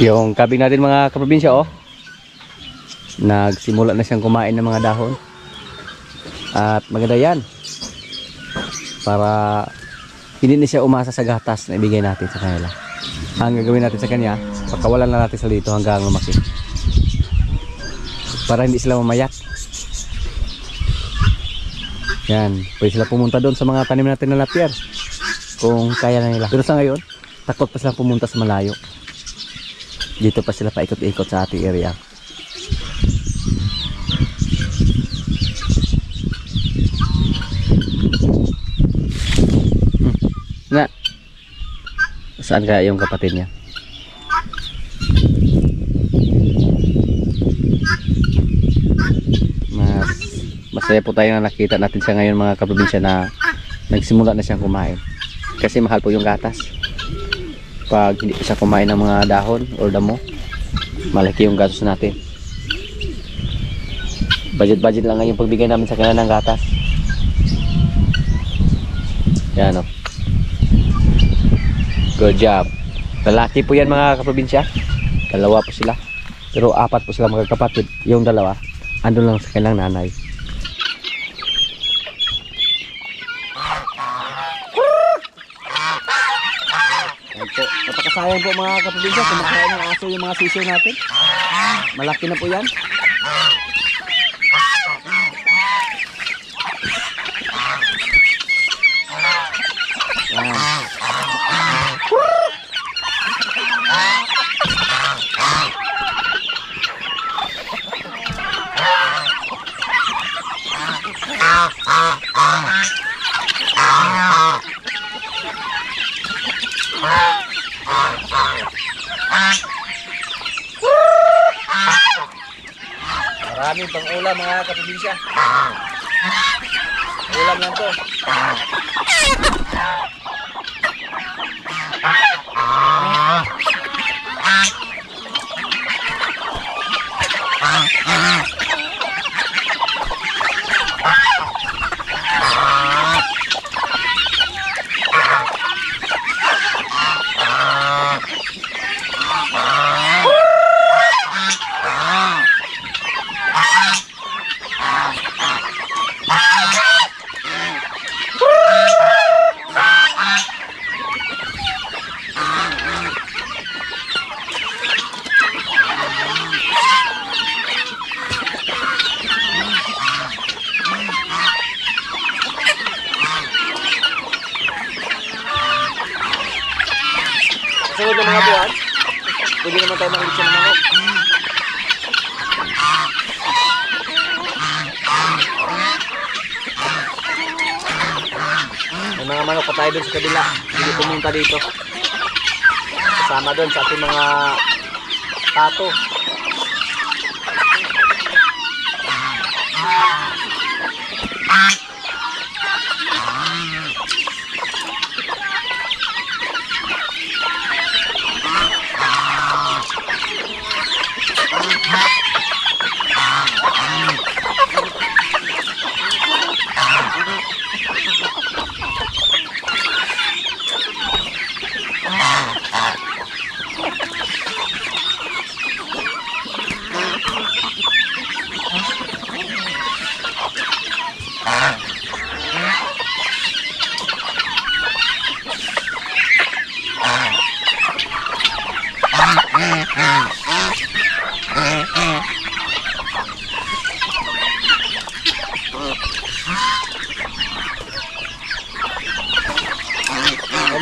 Yung kabing natin mga kaprobinsya, oh, nagsimula na siyang kumain ng mga dahon. At maganda yan para hindi na siya umasa sa gatas na ibigay natin sa kanila. Ang gagawin natin sa kanya, pagkawalan na natin sa dito hanggang lumaki para hindi sila mamayak. Yan, pwede sila pumunta doon sa mga tanim natin na lapier kung kaya na nila. Pero sa ngayon, takot pa sila pumunta sa malayo. Dito pa sila paikot-ikot sa ating area. Na, saan kaya yung kapatid niya? Masaya po tayo na nakita natin siya ngayon mga kaprobinsya na nagsimula na siyang kumain. Kasi mahal po yung gatas. Pag hindi pa siya kumain ng mga dahon o damo, malaki yung gastos natin. Budget lang yung pagbigay namin sa kanya ng gatas. Yan, o. Good job. Lalaki po yan mga kaprobinsya. Dalawa po sila. Pero 4 po sila magkakapatid. Yung dalawa, andun lang sa kanilang nanay. Napakasayang po mga kaprobinsya, kumakain ng aso yung mga sisiyo natin. Malaki na po yan. Marami pang ulam mga kaprobinsya. Ulam lang to. Sunod na mga buwan, pwede naman tayo makilig siya ng manok. May mga manok pa tayo doon sa kabila. Hindi pumunta dito. Kasama doon sa ating mga pato.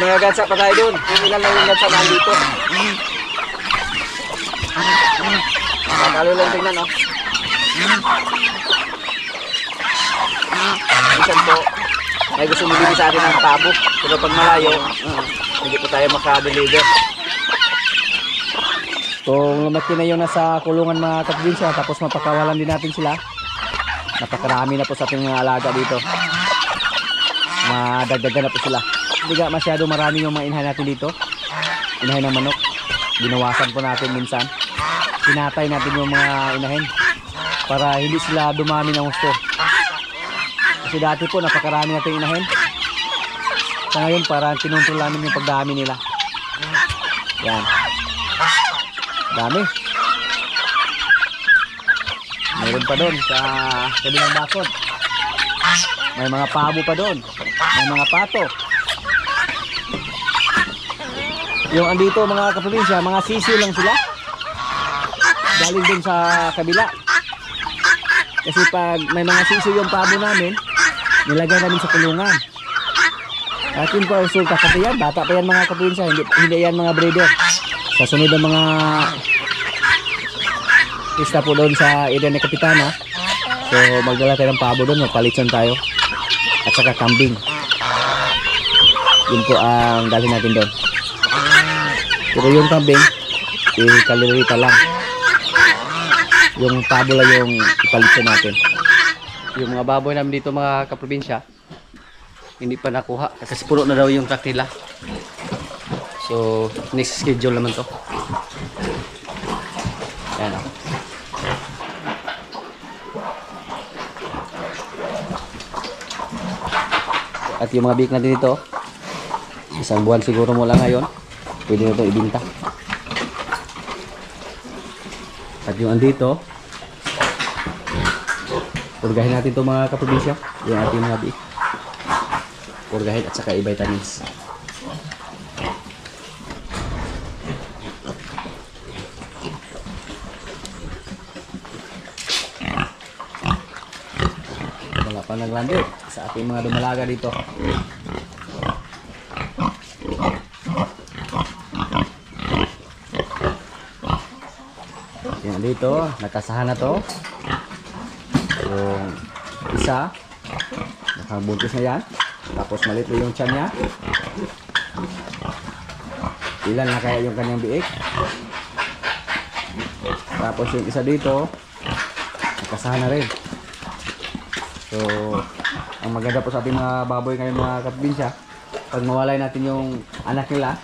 May mga gansa pa tayo doon. Kung ilan lang yung gansa na dito. Magkalo lang tingnan, no? Minsan po, may gusto mabili sa atin ng pabo. Pero pag malayo, hindi po tayo maka-deliver. Kung lumaki na yung nasa kulungan mga kaprobinsya, tapos mapakawalan din natin sila, napakarami na po sa ating mga alaga dito. Madagdagan na po sila. Hindi nga masyado marami yung mga inahin natin dito. Inahin ng manok. Binawasan po natin minsan. Pinatay natin yung mga inahin para hindi sila dumami ng gusto. Kasi dati po napakarami natin inahin. Sa ngayon parang kinontrol namin yung pagdami nila. Yan. Dami. Meron pa doon sa kabilang bakod. May mga pabo pa doon. May mga pato. Yung andito mga kaprobinsya, mga sisiw lang sila. Galing doon sa kabila. Kasi pag may mga sisiw yung pabo namin, nilagay namin sa kulungan. At yun po ang resulta. Kasi yan, bata pa yan mga kaprobinsya. Hindi yan mga breeder. Sa sunod ng mga pista po doon sa area ni Kapitana. So magdala tayo ng pabo doon, magpalitson tayo. At saka kambing. Yun po ang dalhin natin doon. Pero yung kambing, kalorita lang. Yung pabo lang yung ipalitson natin. Yung mga baboy namin dito mga kaprobinsya, hindi pa nakuha. Kasi puno na daw yung truck nila. So next schedule naman to. Ayan o. At yung mga biik natin dito, isang buwan siguro mula ngayon, pwede na ito ibinta. At yung andito, purgahin natin ito mga kaprobinsya, yung ating mga biik. Purgahin at saka i-vitamins. Wala pa naglandi sa ating mga dumalaga dito. Yan dito, nakasahan na to. Yung isa, nakabuntis na yan. Tapos maliit yung tiyan niya. Ilan na kaya yung kanyang biik. Tapos yung isa dito, nakasahan na rin. So, ang maganda po sa ating mga baboy ngayon mga kaprobinsya, pag mawalay natin yung anak nila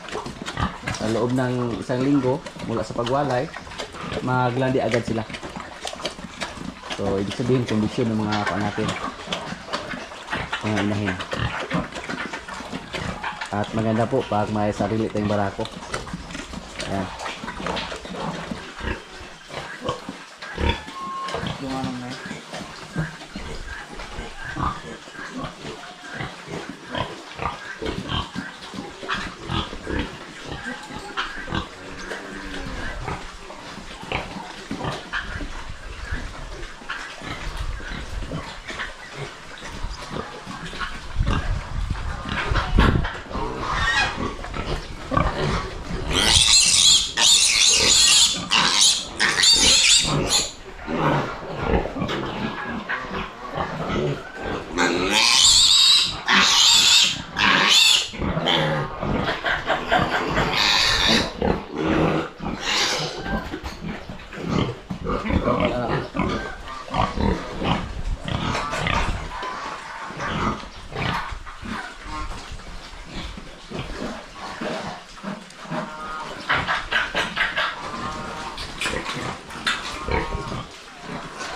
sa loob ng isang linggo mula sa pagwalay, maglandi agad sila. So, ibig sabihin kondisyon ng mga paa natin, mga inahin. At maganda po pag may sarili tayong barako. Ayan.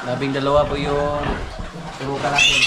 Labing dalawa po yung turukan natin.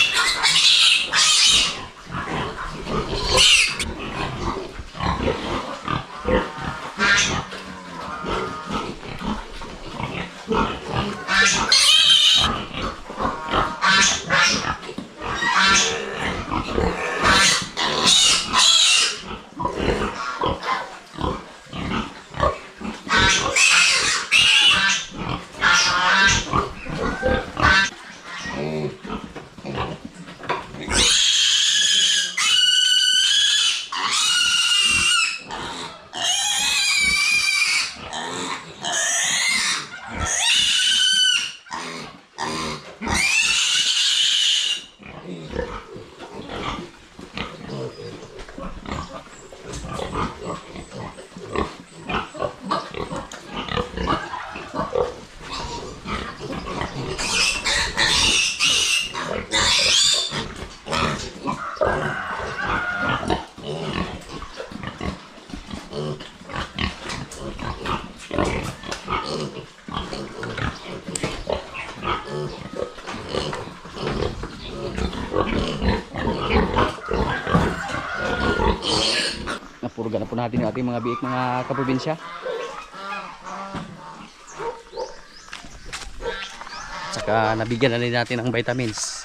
Napurga na po natin yung ating mga biik mga kaprobinsya. saka nabigyan na rin natin ng vitamins.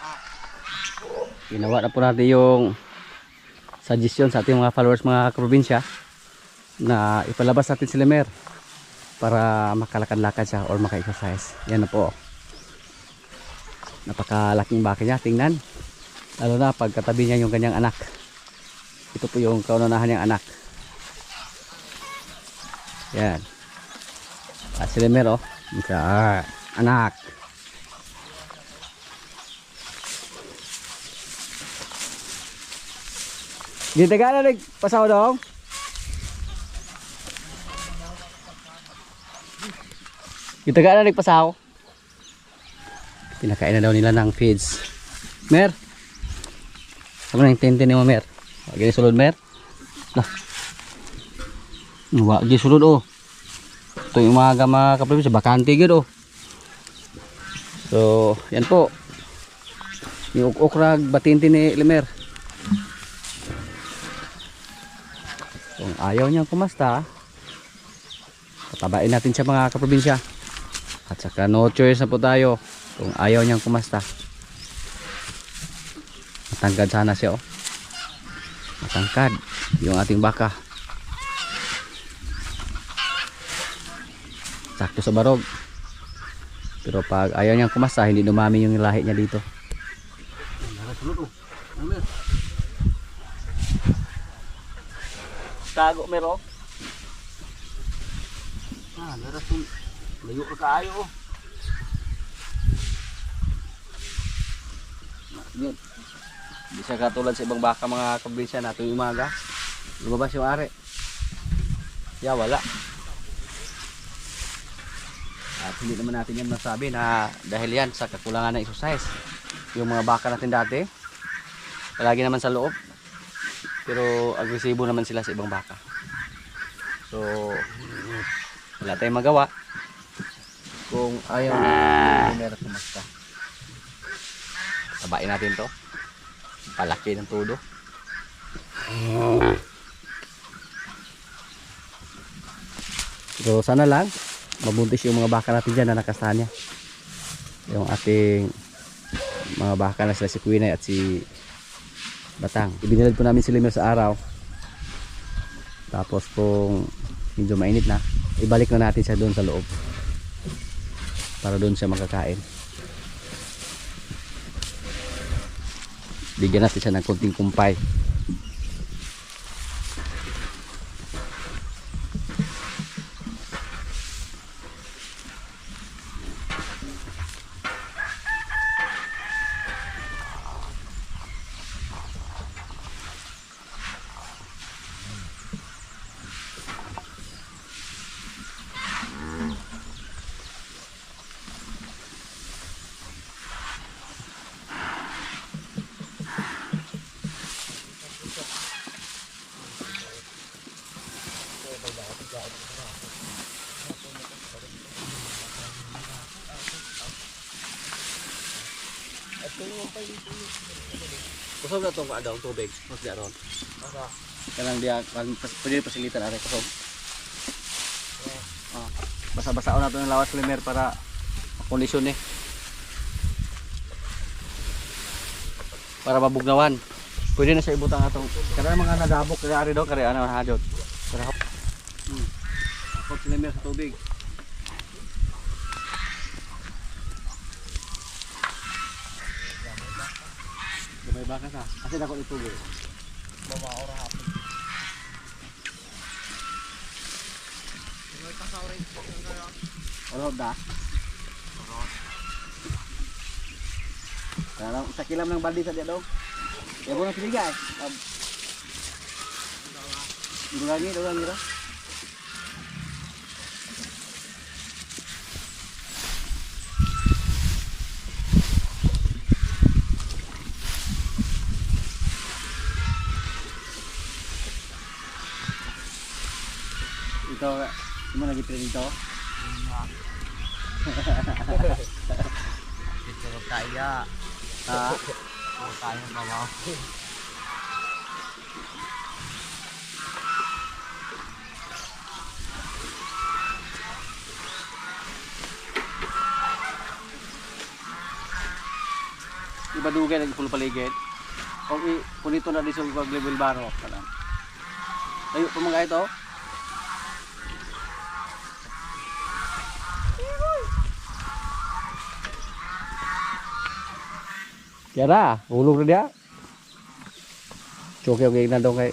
Ginawa na po natin yung suggestion sa ating mga followers, mga kaprobinsya, na ipalabas natin si Lemer para makalakad-lakad siya or maka-exercise. Yan na po. Napakalaking baka niya, tingnan. Lalo na pag katabi niya yung kanyang anak. Ito po yung kaunahan niyang anak. Yan. Si Lemer, oh. Anak. Dito ka na nagpasaw dong? Dito ka na nagpasaw? Pinakain na daw nila ng feeds. Mer! Ano na yung tente ni mo, Mer? Gini sulod, Mer? Lah. Gini sulod, oh. Ito yung mga kaprobinsya, bakante gid, oh. So, yan po. Yung ukrag batinti ni Lemer. Kung ayaw niyang kumasta, patabain natin siya, mga kaprobinsya. At saka no choice na po tayo kung ayaw niyang kumasta. Matangkad sana siya, oh. Matangkad yung ating baka. Sakto sa barog. Pero pag ayaw niyang kumasta, hindi dumami yung lahi niya dito. Tago meron. Laras yung layo ka kaayo, oh. Yun. Hindi siya katulad sa ibang baka, mga kaprobinsya, na tuwing umaga lumabas yung ari. Ya, wala. At hindi naman natin yan masabi na dahil yan sa kakulangan ng exercise. Yung mga baka natin dati, palagi naman sa loob, pero agresibo naman sila sa ibang baka. So wala tayong magawa kung ayaw na meron kumasta. Tabain natin to, palaki ng todo. So sana lang mabuntis yung mga baka natin dyan na nakastahan niya. Yung ating mga baka na sila si Quinay at si Batang. Ibinilad po namin si Lemer sa araw. Tapos kung medyo mainit na, ibalik na natin siya doon sa loob para doon siya makakain. Bigyan natin siya ng konting kumpay. Kusog na itong adang tubig. Mas di aron. Kanang dia pwede pasilitan are kusog. Basa-basaon na ito ng lawas Lemer para kondisyon para mabugnawan. Pwede na siya ibutang atong kada mga nadabok kaya ari daw kare ana hadot. Para si Lemer sa tubig. May baka sa. Kasi ako ito tubig. Bawa ora hapon. May pasaw rin po ng kaya. Orod da. Kalau sa kilam ng baldi sa dia daw. Ya boleh tiga. Dulangi ra. Ito, mo lagi training to? Ito kaya. Ha? Kaya bawa. ibadugay nag pulo paligid. O punito na diso pag level baro kalam. Ayo pa mga ito. Kira, ulog na dia. Choke na dong kay.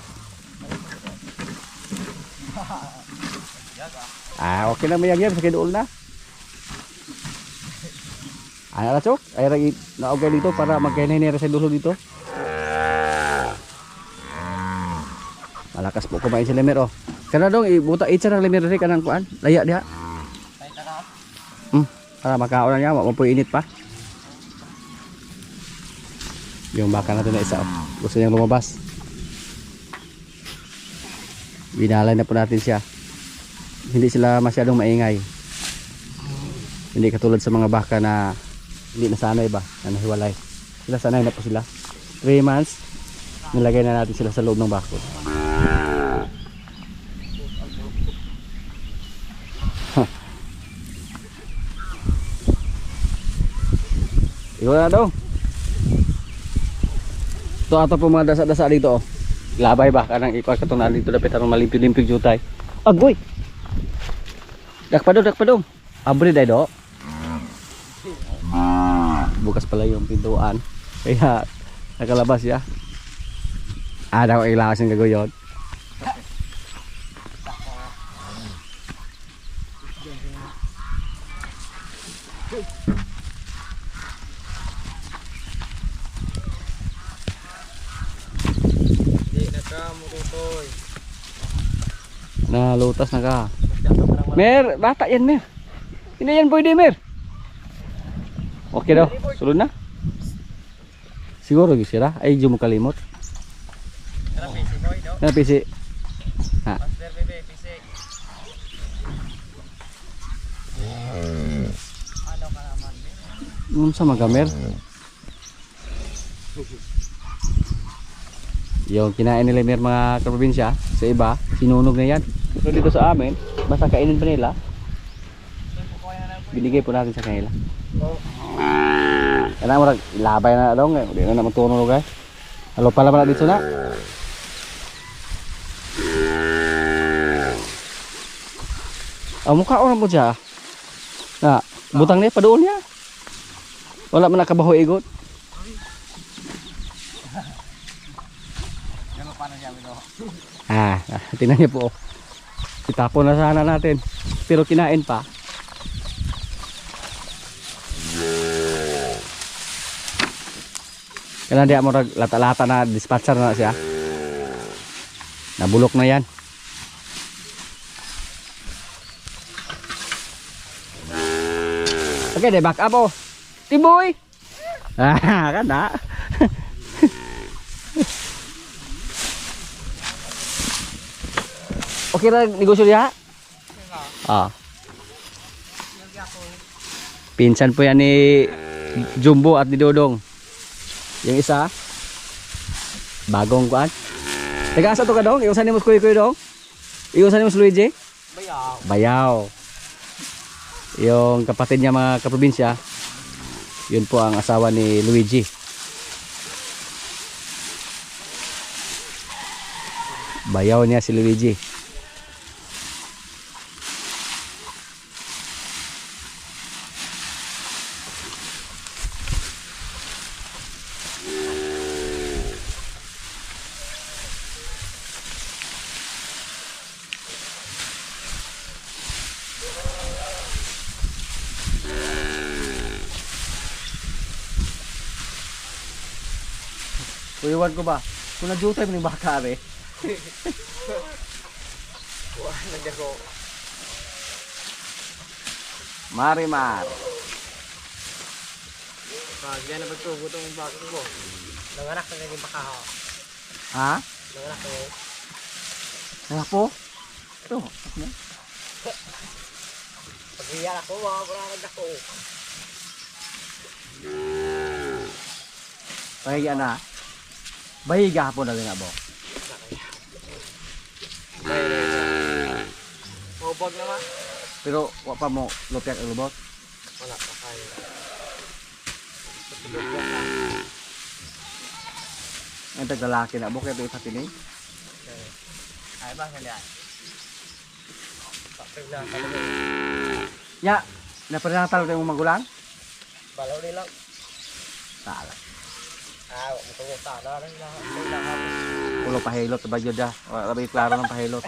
Okay na mayang yan sa kiduol na. Ano na chok? Ay ragi na okay dito para magkainay ni sa dulo dito. Malakas po kumain si Lemer oh. Kana dong ibuta itsa ng Lemer rin kanang kuan. Laya diha. Para makaon na niya, wag mo init pa. Yung baka natin na isa oh. Gusto niyang lumabas. Binalay na po natin siya. Hindi sila masyadong maingay. Hindi katulad sa mga baka na hindi nasanay ba, na nahiwalay. Sila sanay na po sila. 3 months, nilagay na natin sila sa loob ng bako. Iwan na daw. Ito ato po mga dasa-dasa dito oh. Labay ba kanang ikuha katong na dito dapat aron malimpyo-limpyo jutay. Agoy. Dakpadong. Abri day do. Bukas pala yung pintuan. Kaya nakalabas ya. Ada ko ilawas ng gagawin. Na lutas na ka. Mer, bata yan Mer. Hindi yan pwede Mer. Okay daw, sulod na. Siguro gisira, ay di mo kalimot. Na PC. Ha. Master bebe PC. Ano ka naman? Sa magamer. Yung kinain nila Mer mga kaprobinsya sa iba, sinunog na yan. Pero dito sa amin, basta kainin pa nila. Binigay po natin sa kanila. Kana mo ilabay na daw ngay, di na naman tunog guys. Halo pala pala dito na. Mukha orang mo dyan. Na, butang niya, padoon niya. Wala man nakabaho igot. Tingnan niyo po. Itapon na sana natin. Pero kinain pa. Kailan di mo lata-lata na dispatcher na siya. Nabulok na yan. Okay, de back up oh. Tiboy. Kan na. Okay na negosyo niya? Pinsan po yan ni Jumbo at ni Dodong. Yung isa bagong kuan. Taga asa to ka dong? Iusan ni mo kuy dong? Iusan ni mo Luigi? Bayaw. Yung kapatid niya mga kaprobinsya, yun po ang asawa ni Luigi. Bayaw niya si Luigi. Iwan ko ba? Kung na-jutay mo yung baka re. Wah, nagdago. Marimar. Pag yan na pagtugo itong bakit ko. Nanganak na naging baka ho. Ha? Nanganak na yun. Nga po? Ito. Pag iyan ako, wala nagdako. Pahiga na. Bahiga po na rin abo. Mabog naman. Pero wala pa mo lupyak ang lubot. Wala pa kayo. Patulog yan. Ang taglalaki na bukay ito patinig. Ay ba kaya? Pakig na talaga. Ya, naparinatalo tayong magulang? Balaw nila. Tala. Ah, matungkol sana rin lang. Ulo pahilot ba yun da? Labay klaro ng pahilot.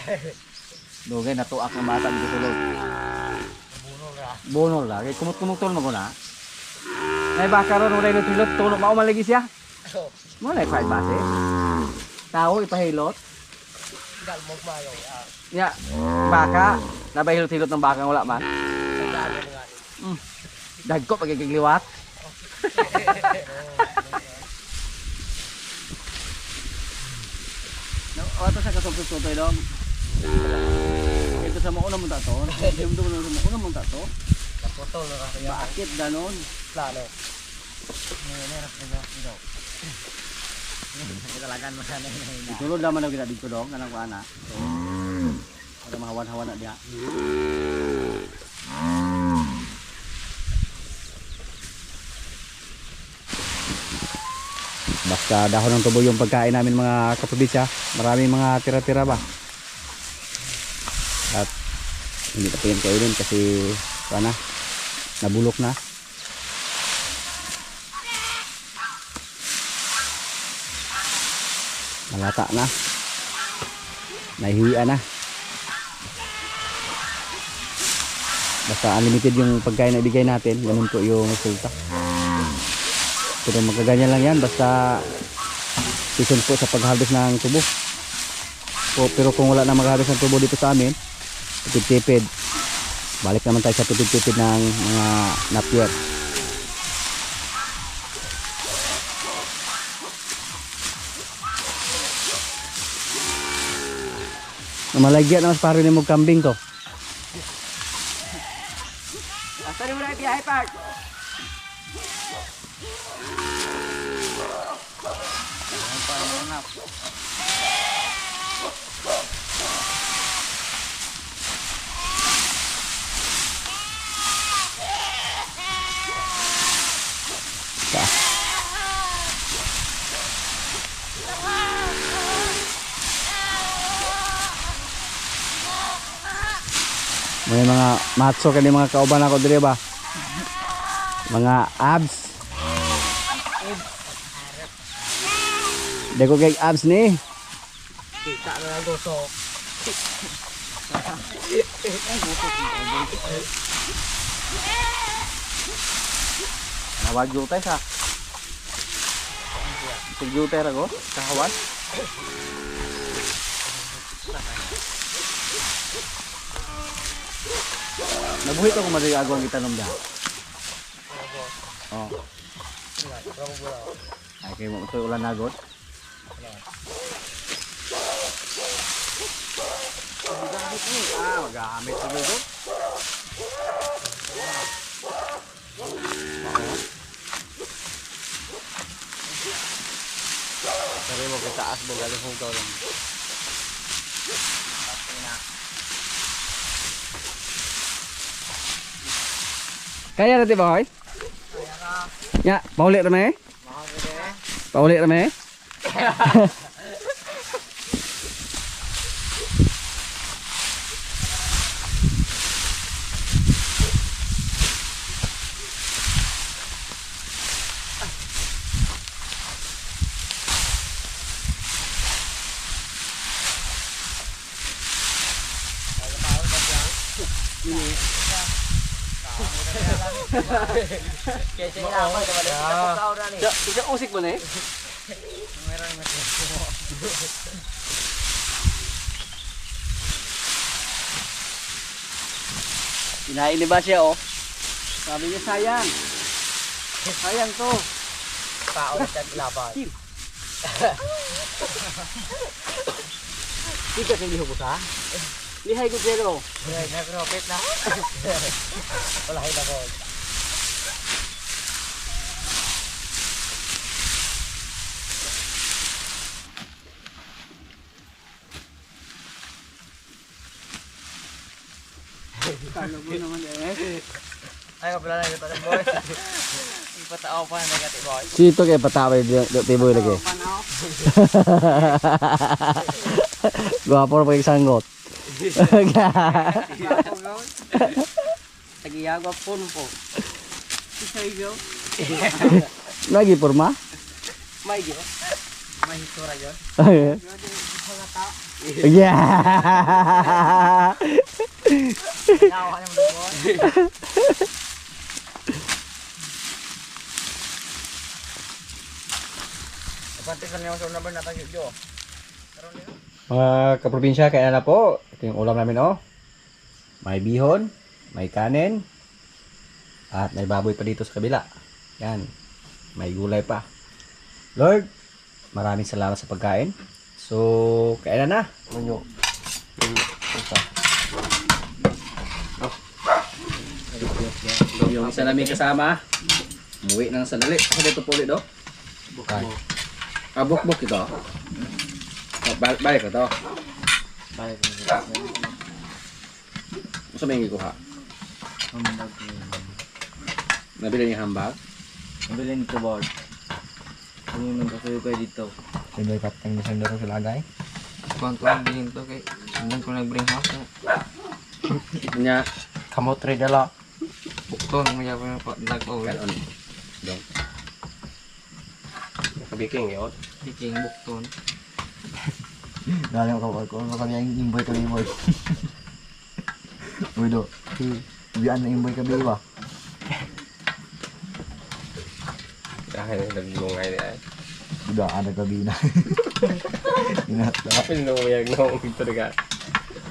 Dugay natuak ng bata dito sulod. Bunol ra. Bonol la, kay kumot-kumot tulong mo na. Nay baka ron uray no tilot tulong mao malagi siya. So, Mo na fight base. Tao ipahilot. dalmog mayo. Ah, Ya, baka nabahilot-hilot ng baka wala man. tandaan mo nga. Dagko pagigigliwat. No, ato sa kasupot-sutoy dong. Ito sa mauna mo ta to. Yung doon sa mauna mo ta to. Naputol na kaya. Bakit ganon? Plano. Meron na ito. Talagan mo sana yun. Tulod naman na kita dito dong, kanang kuana. Ada mahawan-hawan na dia. Basta dahon ng tubo yung pagkain namin mga kaprobinsya. Maraming mga tira-tira ba. At hindi na pwede kainin kasi sana nabulok na. Malata na. Nahihiya na. Basta unlimited yung pagkain na ibigay natin, ganun po yung resulta. Pero magkaganyan lang yan, basta season po sa pag-harvest ng tubo. Pero kung wala na mag-harvest ng tubo dito sa amin, tipid-tipid. Balik naman tayo sa tipid-tipid ng mga napier. Malagyan na mas paro ni mo kambing to. Asa ni mo na biyahe park? May mga matso kani mga kauban ako dire ba? Mga abs. Deko kay abs ni. Kita na lang gusok. Nawag jutay sa. Sig jutay ra go kahawan. Nabuhit ako madagagawang itanom da. Oh. Ay kay mo ito ulan nagot. Magamit ko dito. Pero mo kitaas mo galing hugaw lang. Kaya na di ba hoy? Kaya ka. Ya, paulit rame. Paulit rame. Kaya siya nga ako. Isa usik mo na eh. Meron na Kinain ni ba siya oh? Sabi niya sayang. Sayang to. tao na siya laban. Hindi kasi lihog sa. Lihay ko pero. Nag-rocket na. Wala kayo na ko. Kalo mo naman eh. Ay, kapila na ito boy. Ipatao pa na negati boy. Sito kay pataway do tiboy lagi. Panaw. Gwapo pa sanggot. Tagiyago pun po. Isayo. Lagi porma? May gyo. May histora yun. Yeah. Nawa ka naman boy. Pantisan niyo sa number natin yun. Mga kaprobinsya, kaya na po. Ito yung ulam namin, oh. May bihon, may kanin, at may baboy pa dito sa kabila. Yan. May gulay pa. Lord, maraming salamat sa pagkain. So, kaya na. Ano yung isa namin kasama, umuwi ng sandali. Ako dito po ulit, oh. Buk-buk ito. Balik ito. Balik. Masa may kuha? Hambag. Nabili niya hambag? Nabili nito board. Kumunong kasayo kayo dito. Pwede katang isang daro sa lagay. Kung ang bilhin to kay nandang ko nag-bring house na. Nya, Kamot rin dala. Bukton, maya pa nag-o. kanon. Dong. Nakabiking yun. Biking bukton. Dali ako ko kami ang imboy kami imboy. Uy do. Biyan na imboy kami ba? Dahil naglungay niya. Udah ada kabina. Ingat dah. Pinuyag na akong talaga.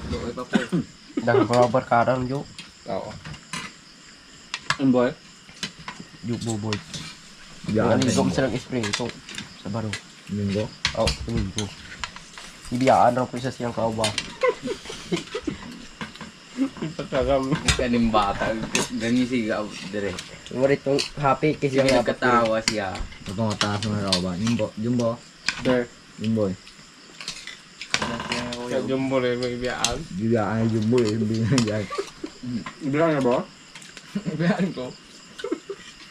Doon pa po. Dah beraber karam jo. Oo. Ang boy? Juk boboy. Ano Biyan yung gusto ng spray ito sa baro. Minggo. Oh, minggo. Ibiyaan raw po isa siyang kauba. Ipatagam. Kaning bata, ganyan siya dire. Umurit yung happy kasi Siya yung nagkatawa siya. Ito nga taas ng raw ba? Jumbo, jumbo. Sir. Jumbo. Sa jumbo rin may ibiyaan. Biyan jumbo eh, biyan. Ibiyaan na ba? Ibigyan ko.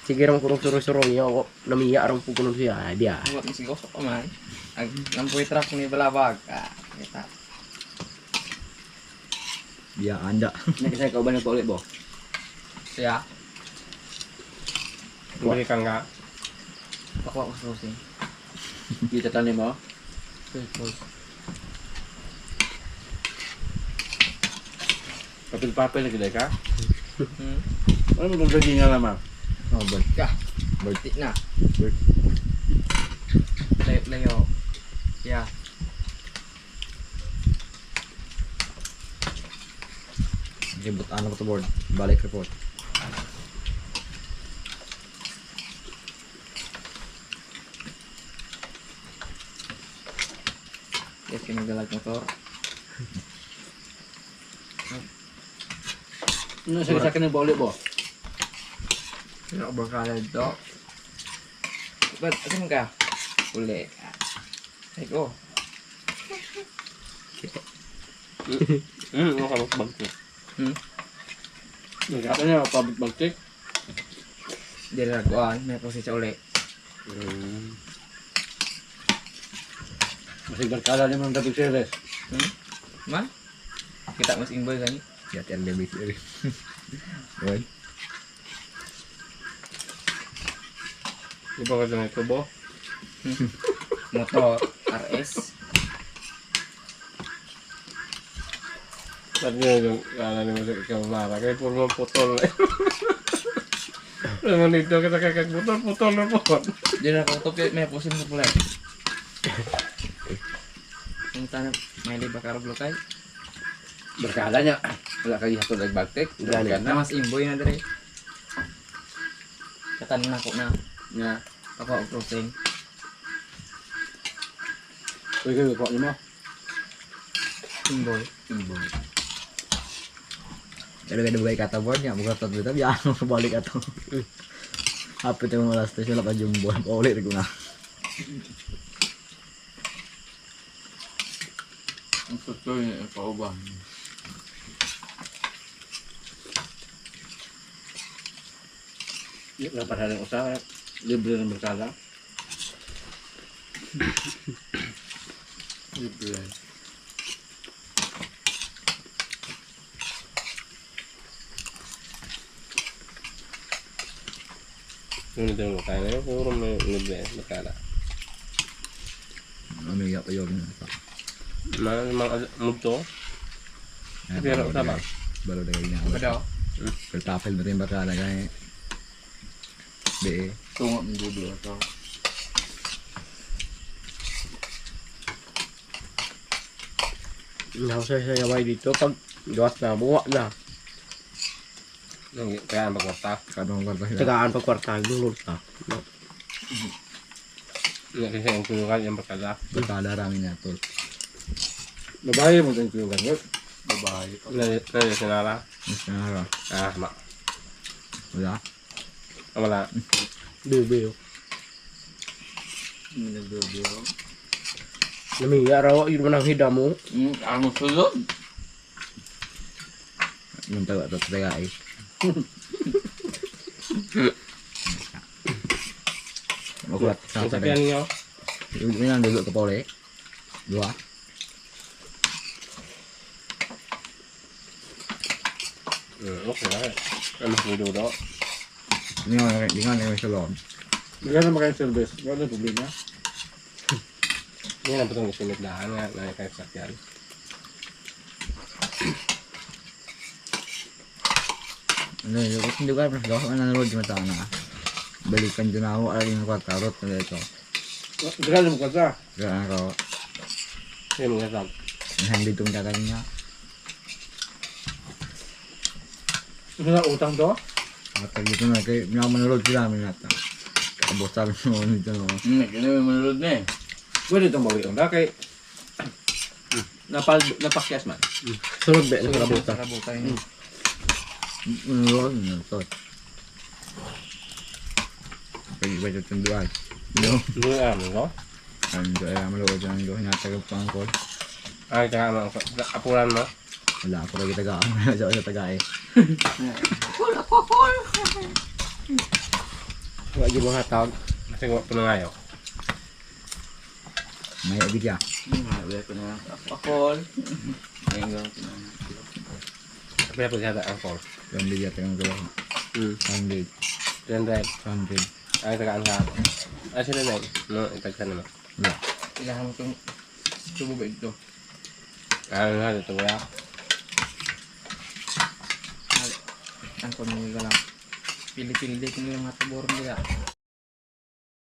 sige rong kurong suro-suro niya ako. Namiya rong pugunong siya. Ay, diya. Buat mesti gosok pa man. Ang lampuy truck ni balabag. Kita. Biyan anda. Nakisay ka ba ng paulit bo? Siya. Bumili ka nga. Pakuha ko sa susing. Kita tanim mo. Papil-papil lagi ka? Ano mo gagawin nga naman? Oh, boy. Ka. Boy. Tik na. Boy. Layo. Ya. Ribut ano ko to board. Balik report. Yes, kinagalag motor. Ano sa akin ng bawli mo? Sino ba kala dito? Ba't asan ka? Uli. Ay ko. Ano ka magbagtik? Nagkata niya magbagtik? Di na nagkuhan. May proses uli. Masig barkada niyo mga tabig series. Man? Kita mas imboy gani. Ya tiyan lebih sih. Boy. Di ba ka dyan tubo? Motor RS. Sabi niya yung kala niyo sa kamara. Kaya puro putol. Naman dito kita kakagputol, putol na po. Di na ako top may pusin mo pala. Ang tanong, may liba ka rablo kay? Barkada niya. Wala kayo hatod nagbagtik. Na mas imboy na dire. Katan na ko na. Nga. Ako ang crossing. Uy, kayo po niyo mo. Imboy. Pero kada bagay kata board niya, bukan tatlo tapi ya balik ato. Apa itu yang malas tuh siapa jumbo, boleh deh guna. Ang sutoy niya pauban. Napasalang usaha, libre ng barkada. Libre. Yung ito yung kaya na yun, siguro may libre, magkala. Ano yung pa yun? Mga mugto, pero sama. Baru na ganyan. Apa daw? Pertapel na rin baka na kaya. Be. Tungo ng dulo ito. Nasasayaway dito pag gawas na, buwa na. Kaya ang pagkwarta. Kadang kwarta sila. Tagaan pag kwarta, gulol na. Kasi yung tulungan yung pagkala. Berkala rami na tol. Babae mo din yung ganyan. Babae pa. Nalil sinala. Mas na hara. Ma. Wala. Wala. Bebe, oh. Hindi nagdulo. Namiya raw, yun mo nang hida mo. Ano sulod? Yung tawa to taga ay. Makulat sa Yung taga. sakyan niyo, Yung minang dulu ke pole. Dua. okay na. Ano sa dudo? Ini orang dengan yang salon. Bigyan naman kayo service. Wala problema. Yan ang patong isinit daan nga na kayo sakyan. Ano yung hindi ko pernah gawa na nanood di mata na. Balikan din ako ay yung kwartarot na ito. Bigyan naman ka sa. Kaya ako Yan mga sab. hindi itong tatang niya. Ano na utang to? At dito na kay minamanood sila namin nata. Kabosan mo nito no. Kaya may manulod na eh. Pwede itong bawi ang kay napakyas man. Sunod be, sa karabuta. Karabutan. Manood na to. Pwede ba ito tunduan? No. Hindi alam ko. Ano ay manood ng do hinatagap pa ang call. Ay, kaya mo. Apuran mo. Wala ako lagi taga. Sa taga eh. Wala yung mga tawag. Kasi ko na ngayon. May abidya. Wala ko na. Apol. Ayun ko. Kaya po siya ang call. Kan dia tengah gawa. Hundred. Then right. Hundred. Ay, tagaan ka. Ay, sila na. No, itagsan naman. Wala. Kailangan mo itong tubo ba ito? Ano na, ito kaya. Ang konong lang. Pili-pili dito yung mga taboran nila.